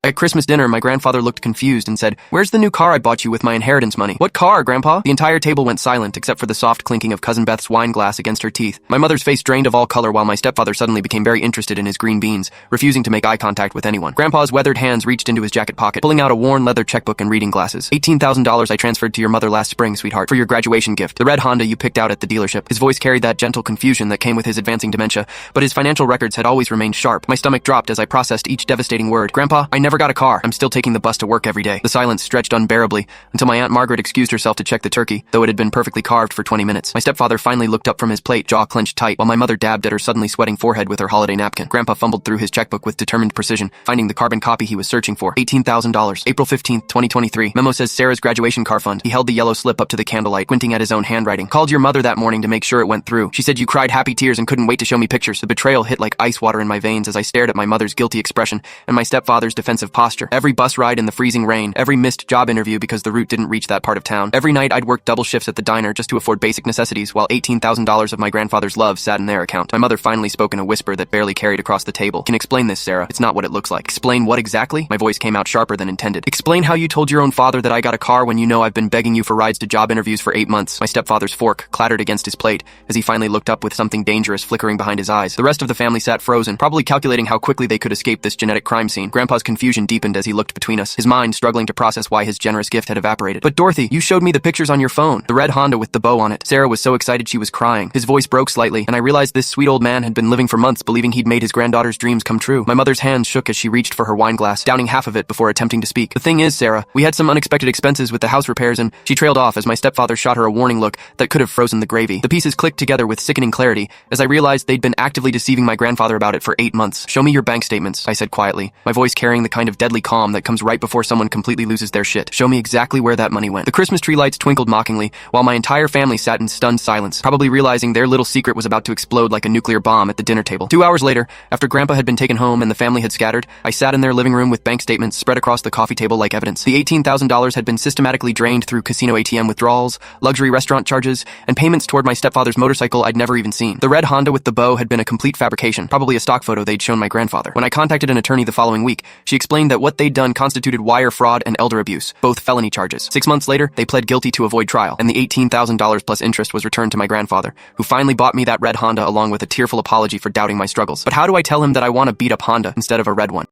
At Christmas dinner, my grandfather looked confused and said, "Where's the new car I bought you with my inheritance money?" "What car, Grandpa?" The entire table went silent except for the soft clinking of Cousin Beth's wine glass against her teeth. My mother's face drained of all color while my stepfather suddenly became very interested in his green beans, refusing to make eye contact with anyone. Grandpa's weathered hands reached into his jacket pocket, pulling out a worn leather checkbook and reading glasses. $18,000 I transferred to your mother last spring, sweetheart, for your graduation gift. The red Honda you picked out at the dealership. His voice carried that gentle confusion that came with his advancing dementia, but his financial records had always remained sharp. My stomach dropped as I processed each devastating word. "Grandpa, I never got a car. I'm still taking the bus to work every day." The silence stretched unbearably until my Aunt Margaret excused herself to check the turkey, though it had been perfectly carved for 20 minutes. My stepfather finally looked up from his plate, jaw clenched tight, while my mother dabbed at her suddenly sweating forehead with her holiday napkin. Grandpa fumbled through his checkbook with determined precision, finding the carbon copy he was searching for. $18,000. April 15th, 2023. Memo says Sarah's graduation car fund. He held the yellow slip up to the candlelight, squinting at his own handwriting. "Called your mother that morning to make sure it went through. She said you cried happy tears and couldn't wait to show me pictures." The betrayal hit like ice water in my veins as I stared at my mother's guilty expression and my stepfather's defensive posture. Every bus ride in the freezing rain, every missed job interview because the route didn't reach that part of town. Every night I'd work double shifts at the diner just to afford basic necessities, while $18,000 of my grandfather's love sat in their account. My mother finally spoke in a whisper that barely carried across the table. "Can explain this, Sarah. It's not what it looks like." "Explain what exactly?" My voice came out sharper than intended. "Explain how you told your own father that I got a car when you know I've been begging you for rides to job interviews for 8 months." My stepfather's fork clattered against his plate as he finally looked up with something dangerous flickering behind his eyes. The rest of the family sat frozen, probably calculating how quickly they could escape this genetic crime scene. Grandpa's confusion deepened as he looked between us, his mind struggling to process why his generous gift had evaporated. "But Dorothy, you showed me the pictures on your phone. The red Honda with the bow on it." Sarah was so excited she was crying. His voice broke slightly, and I realized this sweet old man had been living for months believing he'd made his granddaughter's dreams come true. My mother's hands shook as she reached for her wine glass, downing half of it before attempting to speak. "The thing is, Sarah, we had some unexpected expenses with the house repairs and..." She trailed off as my stepfather shot her a warning look that could have frozen the gravy. The pieces clicked together with sickening clarity as I realized they'd been actively deceiving my grandfather about it for 8 months. "Show me your bank statements," I said quietly, my voice carrying the kind of deadly calm that comes right before someone completely loses their shit. "Show me exactly where that money went." The Christmas tree lights twinkled mockingly, while my entire family sat in stunned silence, probably realizing their little secret was about to explode like a nuclear bomb at the dinner table. 2 hours later, after Grandpa had been taken home and the family had scattered, I sat in their living room with bank statements spread across the coffee table like evidence. The $18,000 had been systematically drained through casino ATM withdrawals, luxury restaurant charges, and payments toward my stepfather's motorcycle I'd never even seen. The red Honda with the bow had been a complete fabrication, probably a stock photo they'd shown my grandfather. When I contacted an attorney the following week, she explained that what they'd done constituted wire fraud and elder abuse, both felony charges. 6 months later, they pled guilty to avoid trial, and the $18,000 plus interest was returned to my grandfather, who finally bought me that red Honda along with a tearful apology for doubting my struggles. But how do I tell him that I want a beat-up Honda instead of a red one?